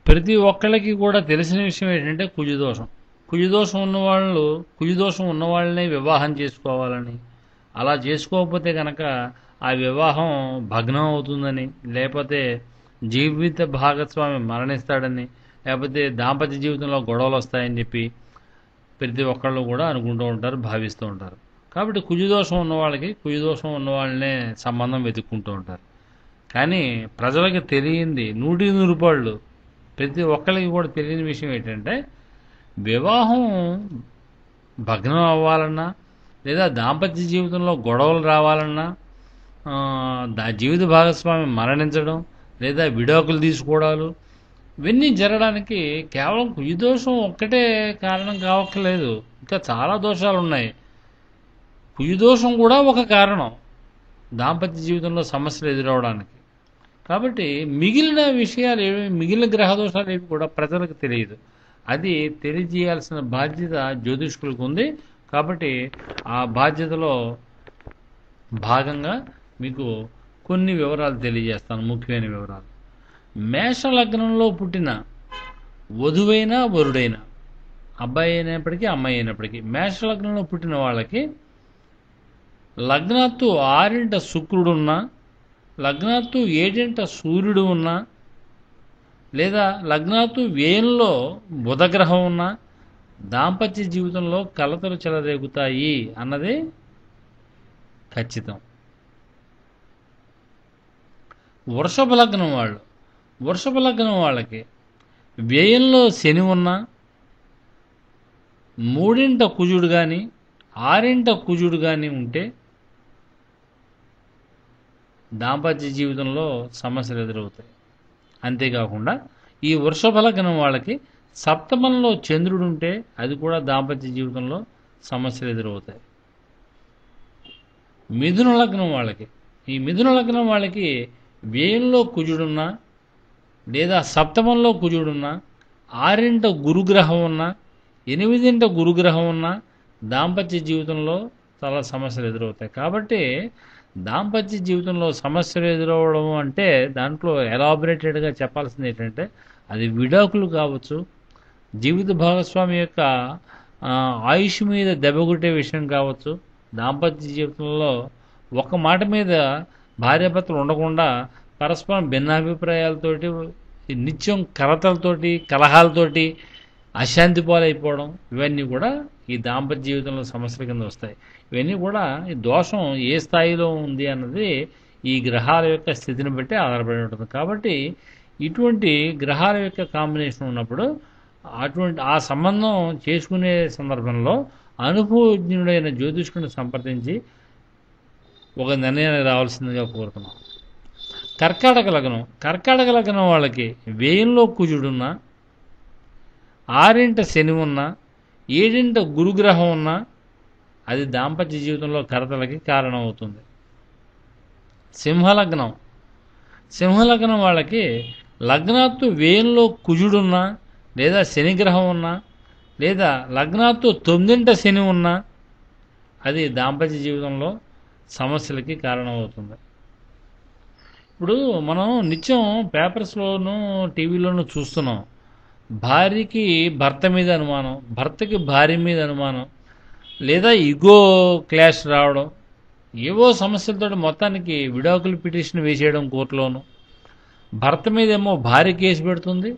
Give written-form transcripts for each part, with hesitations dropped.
ప్రతి ఒక్కళ్ళకి కూడా తెలిసిన విషయం ఏంటంటే కుజదోషం. కుజదోషం ఉన్న వాళ్ళని వివాహం చేసుకోవాలని, అలా చేసుకోకపోతే కనుక ఆ వివాహం భగ్నం అవుతుందని, లేకపోతే జీవిత భాగస్వామి మరణిస్తాడని, లేకపోతే దాంపత్య జీవితంలో గొడవలు వస్తాయని చెప్పి ప్రతి ఒక్కళ్ళు కూడా అనుకుంటూ ఉంటారు, భావిస్తూ ఉంటారు. కాబట్టి కుజదోషం ఉన్న వాళ్ళకి కుజదోషం ఉన్న వాళ్ళనే సంబంధం వెతుక్కుంటూ ఉంటారు. కానీ ప్రజలకు తెలియంది 100% ప్రతి ఒక్కరికి కూడా తెలియని విషయం ఏంటంటే వివాహం భగ్నం అవ్వాలన్నా, లేదా దాంపత్య జీవితంలో గొడవలు రావాలన్నా, జీవిత భాగస్వామి మరణించడం, లేదా విడాకులు తీసుకోవడాలు, ఇవన్నీ జరగడానికి కేవలం కుజదోషం ఒక్కటే కారణం కావక్కర్లేదు. ఇంకా చాలా దోషాలు ఉన్నాయి. కుజదోషం కూడా ఒక కారణం దాంపత్య జీవితంలో సమస్యలు ఎదురవడానికి. కాబట్టి మిగిలిన విషయాలు ఏవి, మిగిలిన గ్రహ దోషాలు ఏవి కూడా ప్రజలకు తెలియదు. అది తెలియజేయాల్సిన బాధ్యత జ్యోతిష్కులకు ఉంది. కాబట్టి ఆ బాధ్యతలో భాగంగా మీకు కొన్ని వివరాలు తెలియజేస్తాను, ముఖ్యమైన వివరాలు. మేష లగ్నంలో పుట్టిన వధువైన వరుడైన, అబ్బాయి అయినప్పటికీ అమ్మాయి అయినప్పటికీ, మేష లగ్నంలో పుట్టిన వాళ్ళకి లగ్నాత్తు 6 శుక్రుడున్నా, లగ్నాత్తు 7 సూర్యుడు ఉన్నా, లేదా లగ్నాత్తు వ్యయంలో బుధగ్రహం ఉన్నా దాంపత్య జీవితంలో కలతలు చెలరేగుతాయి అన్నది ఖచ్చితం. వృషభ లగ్నం వాళ్ళకి వ్యయంలో శని ఉన్నా, 3 కుజుడు కానీ 6 కుజుడు కానీ ఉంటే దాంపత్య జీవితంలో సమస్యలు ఎదురవుతాయి. అంతేకాకుండా ఈ వృషభ లగ్నం వాళ్ళకి సప్తమంలో చంద్రుడు ఉంటే అది కూడా దాంపత్య జీవితంలో సమస్యలు ఎదురవుతాయి. మిథున లగ్నం వాళ్ళకి వ్యయంలో కుజుడున్నా, లేదా సప్తమంలో కుజుడున్నా, 6 గురుగ్రహం ఉన్నా, 8 గురుగ్రహం ఉన్నా దాంపత్య జీవితంలో చాలా సమస్యలు ఎదురవుతాయి. కాబట్టి దాంపత్య జీవితంలో సమస్యలు ఎదురవడం అంటే దాంట్లో ఎలాబొరేటెడ్గా చెప్పాల్సింది ఏంటంటే అది విడాకులు కావచ్చు, జీవిత భాగస్వామి యొక్క ఆయుష్ మీద దెబ్బకొట్టే విషయం కావచ్చు, దాంపత్య జీవితంలో ఒక మాట మీద భార్యాభర్తలు ఉండకుండా పరస్పరం భిన్నాభిప్రాయాలతోటి, నిత్యం కలతలతోటి, కలహాలతోటి అశాంతి పాలైపోవడం, ఇవన్నీ కూడా ఈ దాంపత్య జీవితంలో సమస్యల కింద వస్తాయి. ఇవన్నీ కూడా ఈ దోషం ఏ స్థాయిలో ఉంది అన్నది ఈ గ్రహాల యొక్క స్థితిని బట్టి ఆధారపడి ఉంటుంది. కాబట్టి ఇటువంటి గ్రహాల యొక్క కాంబినేషన్ ఉన్నప్పుడు అటువంటి ఆ సంబంధం చేసుకునే సందర్భంలో అనుభవజ్ఞుడైన జ్యోతిష్కుడిని సంప్రదించి ఒక నిర్ణయానికి రావాల్సిందిగా కోరుతున్నాం. కర్కాటక లగ్నం వాళ్ళకి వ్యయంలో కుజుడున్న, 6 శని ఉన్న, 7 గురుగ్రహం ఉన్నా అది దాంపత్య జీవితంలో కలతలకి కారణమవుతుంది. సింహలగ్నం వాళ్ళకి లగ్నాత్తు వ్యయంలో కుజుడున్నా, లేదా శనిగ్రహం ఉన్నా, లేదా లగ్నాత్తు 9 శని ఉన్నా అది దాంపత్య జీవితంలో సమస్యలకి కారణమవుతుంది. ఇప్పుడు మనం నిత్యం పేపర్స్లోనూ టీవీలోనూ చూస్తున్నాం, భార్యకి భర్త మీద అనుమానం, భర్తకి భార్య మీద అనుమానం, లేదా ఇగో క్లాష్ రావడం, ఏవో సమస్యలతో మొత్తానికి విడాకులు పిటిషన్ వేసేయడం కోర్టులోను. భర్త మీదేమో భార్య కేసు పెడుతుంది,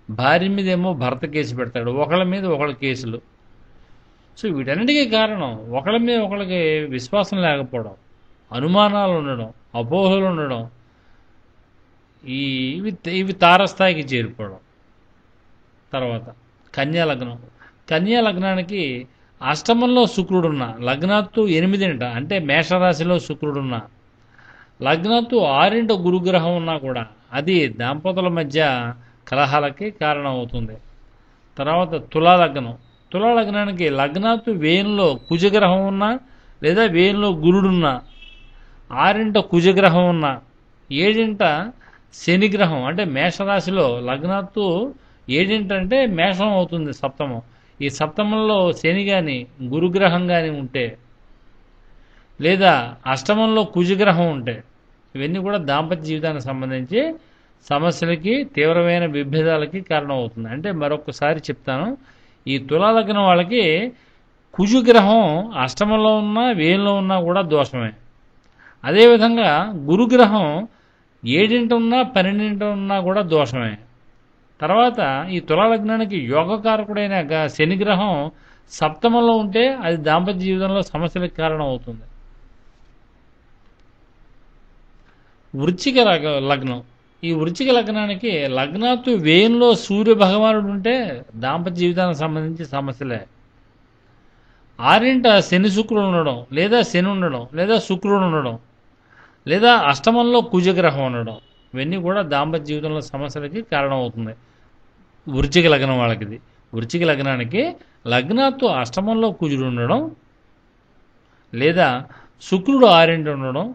భార్య మీదేమో భర్త కేసు పెడతాడు, ఒకళ్ళ మీద ఒకళ్ళ కేసులు. సో వీటన్నిటికీ కారణం ఒకళ్ళ మీద ఒకళ్ళకి విశ్వాసం లేకపోవడం, అనుమానాలు ఉండడం, అపోహలు ఉండడం, ఇవి తారస్థాయికి చేరిపోవడం. తర్వాత కన్యా లగ్నానికి అష్టమంలో శుక్రుడున్న, లగ్నాత్తు 8 అంటే మేషరాశిలో శుక్రుడున్న, లగ్నాత్తు 6 గురుగ్రహం ఉన్నా కూడా అది దంపతుల మధ్య కలహాలకి కారణం అవుతుంది. తర్వాత తులాలగ్నానికి లగ్నాత్తు వ్యయంలో కుజగ్రహం ఉన్నా, లేదా వ్యయంలో గురుడున్నా, 6 కుజగ్రహం ఉన్నా, 7 శనిగ్రహం అంటే మేషరాశిలో లగ్నాత్తు 7 అంటే మేషం అవుతుంది సప్తమం. ఈ సప్తమంలో శని కానీ గురుగ్రహం కానీ ఉంటే, లేదా అష్టమంలో కుజగ్రహం ఉంటే, ఇవన్నీ కూడా దాంపత్య జీవితానికి సంబంధించి సమస్యలకి, తీవ్రమైన విభేదాలకి కారణమవుతుంది. అంటే మరొకసారి చెప్తాను, ఈ తులా లగ్నం వాళ్ళకి కుజుగ్రహం అష్టమంలో ఉన్నా, వ్యయంలో ఉన్నా కూడా దోషమే. అదేవిధంగా గురుగ్రహం 7 ఉన్నా, 12 ఉన్నా కూడా దోషమే. తర్వాత ఈ తులా లగ్నానికి యోగకారకుడైన శనిగ్రహం సప్తమంలో ఉంటే అది దాంపత్య జీవితంలో సమస్యలకు కారణం అవుతుంది. వృశ్చిక లగ్నం, ఈ వృశ్చిక లగ్నానికి లగ్నాత్తు వ్యయంలో సూర్య భగవానుడు ఉంటే దాంపత్య జీవితానికి సంబంధించి సమస్యలే. 6 శని శుక్రుడు ఉండడం, లేదా శని ఉండడం, లేదా శుక్రుడు ఉండడం, లేదా అష్టమంలో కుజగ్రహం ఉండడం, ఇవన్నీ కూడా దాంపత్య జీవితంలో సమస్యలకి కారణమవుతుంది. వృశ్చిక లగ్నం వాళ్ళకి ఇది. వృశ్చిక లగ్నానికి లగ్నాత్తు అష్టమంలో కుజుడు ఉండడం, లేదా శుక్రుడు 6 ఉండడం,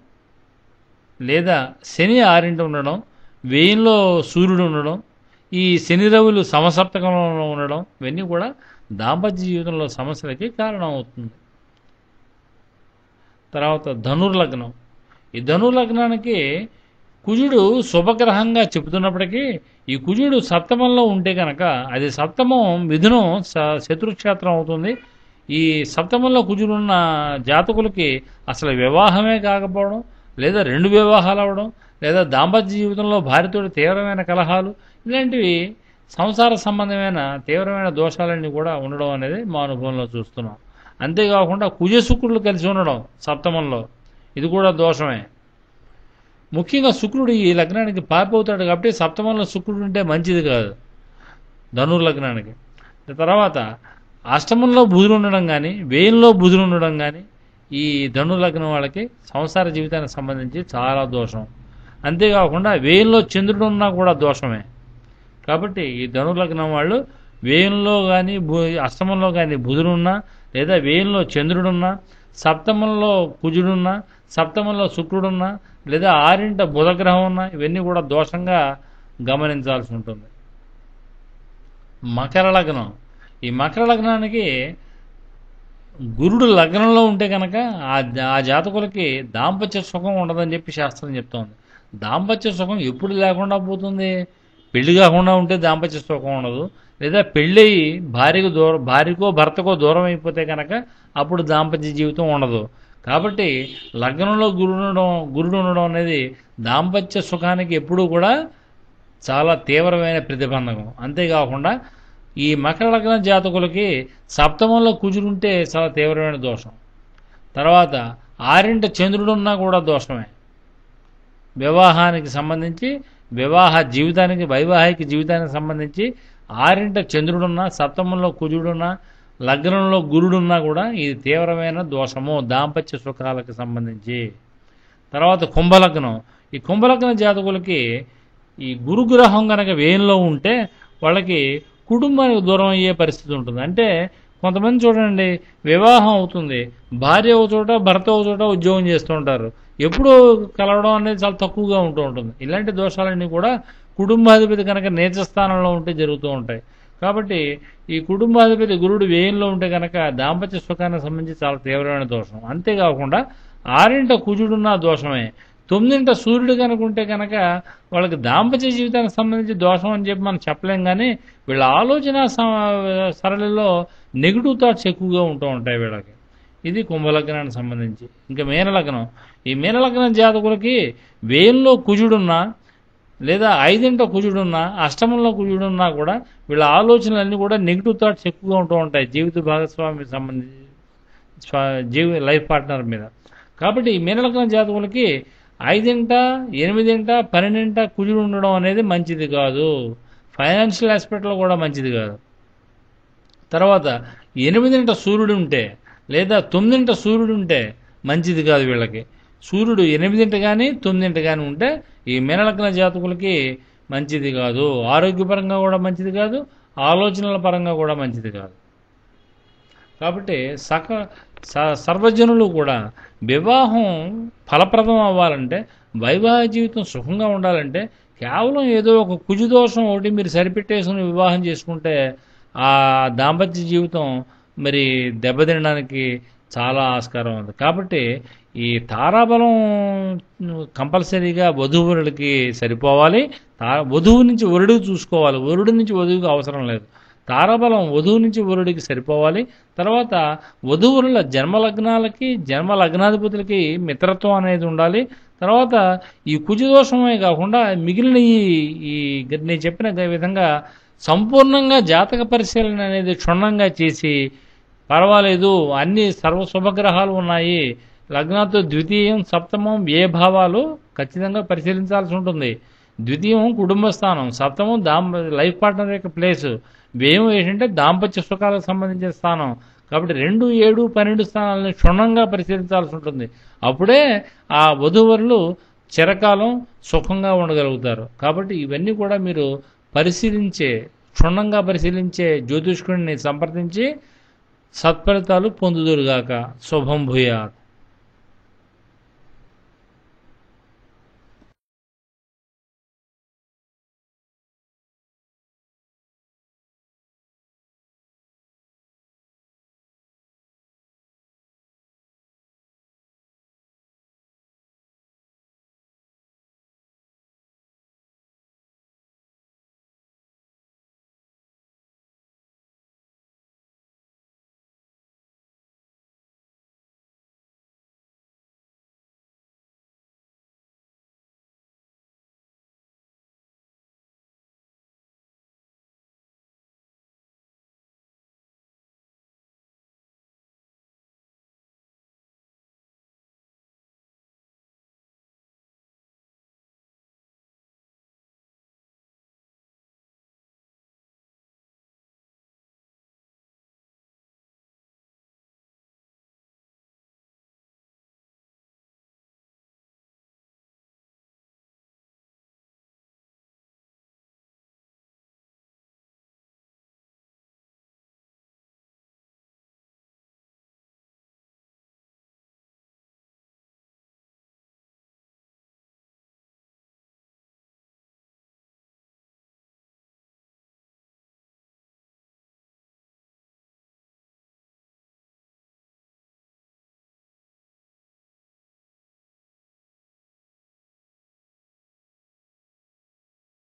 లేదా శని 6 ఉండడం, వ్యయంలో సూర్యుడు ఉండడం, ఈ శని రవులు సమసప్తకంలో ఉండడం, ఇవన్నీ కూడా దాంపత్య జీవితంలో సమస్యలకి కారణం అవుతుంది. తర్వాత ధనుర్లగ్నం, ఈ ధనుర్లగ్నానికి కుజుడు శుభగ్రహంగా చెబుతున్నప్పటికీ ఈ కుజుడు సప్తమంలో ఉంటే కనుక అది సప్తమం మిథునం శత్రుక్షేత్రం అవుతుంది. ఈ సప్తమంలో కుజుడు ఉన్న జాతకులకి అసలు వివాహమే కాకపోవడం, లేదా 2 వివాహాలు అవ్వడం, లేదా దాంపత్య జీవితంలో భార్యతో తీవ్రమైన కలహాలు, ఇలాంటివి సంసార సంబంధమైన తీవ్రమైన దోషాలన్నీ కూడా ఉండడం అనేది మా అనుభవంలో చూస్తున్నాం. అంతేకాకుండా కుజ శుక్రులు కలిసి ఉండడం సప్తమంలో, ఇది కూడా దోషమే. ముఖ్యంగా శుక్రుడు ఈ లగ్నానికి పారిపోతాడు కాబట్టి సప్తమంలో శుక్రుడు ఉంటే మంచిది కాదు ధనుర్లగ్నానికి. తర్వాత అష్టమంలో బుధుడు ఉండడం కానీ, వ్యయంలో బుధుడు ఉండడం కానీ ఈ ధనుర్లగ్నం వాళ్ళకి సంసార జీవితానికి సంబంధించి చాలా దోషం. అంతేకాకుండా వ్యయంలో చంద్రుడు ఉన్నా కూడా దోషమే. కాబట్టి ఈ ధనుర్లగ్నం వాళ్ళు వ్యయంలో కానీ అష్టమంలో కానీ బుధుడున్నా, లేదా వ్యయంలో చంద్రుడున్నా, సప్తమంలో కుజుడున్నా, సప్తమంలో శుక్రుడున్నా, లేదా 6 బుధగ్రహం ఉన్నా, ఇవన్నీ కూడా దోషంగా గమనించాల్సి ఉంటుంది. మకర లగ్నం, ఈ మకర లగ్నానికి గురుడు లగ్నంలో ఉంటే కనుక ఆ జాతకులకి దాంపత్య సుఖం ఉండదని చెప్పి శాస్త్రం చెప్తోంది. దాంపత్య సుఖం ఎప్పుడు లేకుండా పోతుంది? పెళ్లి కాకుండా ఉంటే దాంపత్య సుఖం ఉండదు, లేదా పెళ్ళయి భార్యకో భర్తకో దూరం అయిపోతే కనుక అప్పుడు దాంపత్య జీవితం ఉండదు. కాబట్టి లగ్నంలో గురుడు ఉండడం అనేది దాంపత్య సుఖానికి ఎప్పుడూ కూడా చాలా తీవ్రమైన ప్రతిబంధకం. అంతేకాకుండా ఈ మకర లగ్న జాతకులకి సప్తమంలో కుజుడుంటే చాలా తీవ్రమైన దోషం. తర్వాత 6 చంద్రుడున్నా కూడా దోషమే. వివాహానికి సంబంధించి, వైవాహిక జీవితానికి సంబంధించి 6 చంద్రుడున్నా, సప్తమంలో కుజుడున్నా, లగ్నంలో గురుడున్నా కూడా ఇది తీవ్రమైన దోషము దాంపత్య సుఖాలకు సంబంధించి. తర్వాత కుంభలగ్నం, ఈ కుంభలగ్న జాతకులకి ఈ గురుగ్రహం కనుక వ్యయంలో ఉంటే వాళ్ళకి కుటుంబానికి దూరం అయ్యే పరిస్థితి ఉంటుంది. అంటే కొంతమంది చూడండి, వివాహం అవుతుంది, భార్య ఒక చోట, భర్త ఒక చోట ఉద్యోగం చేస్తూ ఉంటారు, ఎప్పుడూ కలవడం అనేది చాలా తక్కువగా ఉంటూ ఉంటుంది. ఇలాంటి దోషాలన్నీ కూడా కుటుంబాధిపతి కనుక నీచ స్థానంలో ఉంటే జరుగుతూ ఉంటాయి. కాబట్టి ఈ కుటుంబాధిపతి గురుడు వ్యయంలో ఉంటే కనుక దాంపత్య సుఖానికి సంబంధించి చాలా తీవ్రమైన దోషం. అంతేకాకుండా 6 కుజుడున్న దోషమే. 9 సూర్యుడు కనుక ఉంటే కనుక వాళ్ళకి దాంపత్య జీవితానికి సంబంధించి దోషం అని చెప్పి మనం చెప్పలేం. కానీ వీళ్ళ ఆలోచన సరళిలో నెగిటివ్ థాట్స్ ఎక్కువగా ఉంటూ ఉంటాయి వీళ్ళకి. ఇది కుంభలగ్నానికి సంబంధించి. ఇంకా మీనలగ్నం, ఈ మీనలగ్నం జాతకులకి వ్యయంలో కుజుడున్నా, లేదా 5 కుజుడున్నా, అష్టమంలో కుజుడున్నా కూడా వీళ్ళ ఆలోచనలన్నీ కూడా నెగిటివ్ థాట్స్ ఎక్కువగా ఉంటూ ఉంటాయి జీవిత భాగస్వామికి సంబంధించి, లైఫ్ పార్ట్నర్ మీద. కాబట్టి ఈ మీనలగ్నం జాతకులకి 5, 8, 12 కుజుడు ఉండడం అనేది మంచిది కాదు. ఫైనాన్షియల్ ఆస్పెక్ట్లో కూడా మంచిది కాదు. తర్వాత 8 సూర్యుడు ఉంటే, లేదా 9 సూర్యుడు ఉంటే మంచిది కాదు వీళ్ళకి. సూర్యుడు 8 కానీ 9 కానీ ఉంటే ఈ మీనలగ్న జాతకులకి మంచిది కాదు. ఆరోగ్యపరంగా కూడా మంచిది కాదు, ఆలోచనల పరంగా కూడా మంచిది కాదు. కాబట్టి సర్వజనులు కూడా వివాహం ఫలప్రదం అవ్వాలంటే, వైవాహిక జీవితం సుఖంగా ఉండాలంటే కేవలం ఏదో ఒక కుజుదోషం ఒకటి మీరు సరిపెట్టేసుకుని వివాహం చేసుకుంటే ఆ దాంపత్య జీవితం మరి దెబ్బతినడానికి చాలా ఆస్కారం ఉంది. కాబట్టి ఈ తారాబలం కంపల్సరీగా వధూవరులకి సరిపోవాలి. వధువు నుంచి వరుడు చూసుకోవాలి, వరుడు నుంచి వధువుకి అవసరం లేదు. తారాబలం వధువు నుంచి వరుడికి సరిపోవాలి. తర్వాత వధువుల జన్మలగ్నాలకి జన్మలగ్నాధిపతులకి మిత్రత్వం అనేది ఉండాలి. తర్వాత ఈ కుజదోషమే కాకుండా మిగిలిన ఈ నేను చెప్పిన విధంగా సంపూర్ణంగా జాతక పరిశీలన అనేది క్షుణ్ణంగా చేసి, పర్వాలేదు అన్ని శుభగ్రహాలు ఉన్నాయి, లగ్నాతో ద్వితీయం సప్తమం ఏ భావాలు ఖచ్చితంగా పరిశీలించాల్సి ఉంటుంది. ద్వితీయం కుటుంబ స్థానం, సప్తమం లైఫ్ పార్ట్నర్ యొక్క ప్లేసు, వ్యయం ఏంటంటే దాంపత్య సుఖాలకు సంబంధించిన స్థానం. కాబట్టి 2, 7, 12 స్థానాలని క్షుణ్ణంగా పరిశీలించాల్సి ఉంటుంది. అప్పుడే ఆ వధూవరులు చిరకాలం సుఖంగా ఉండగలుగుతారు. కాబట్టి ఇవన్నీ కూడా మీరు క్షుణ్ణంగా పరిశీలించే జ్యోతిష్కుడిని సంప్రదించి సత్ఫలితాలు పొందుదురుగాక. శుభం భూయాత్.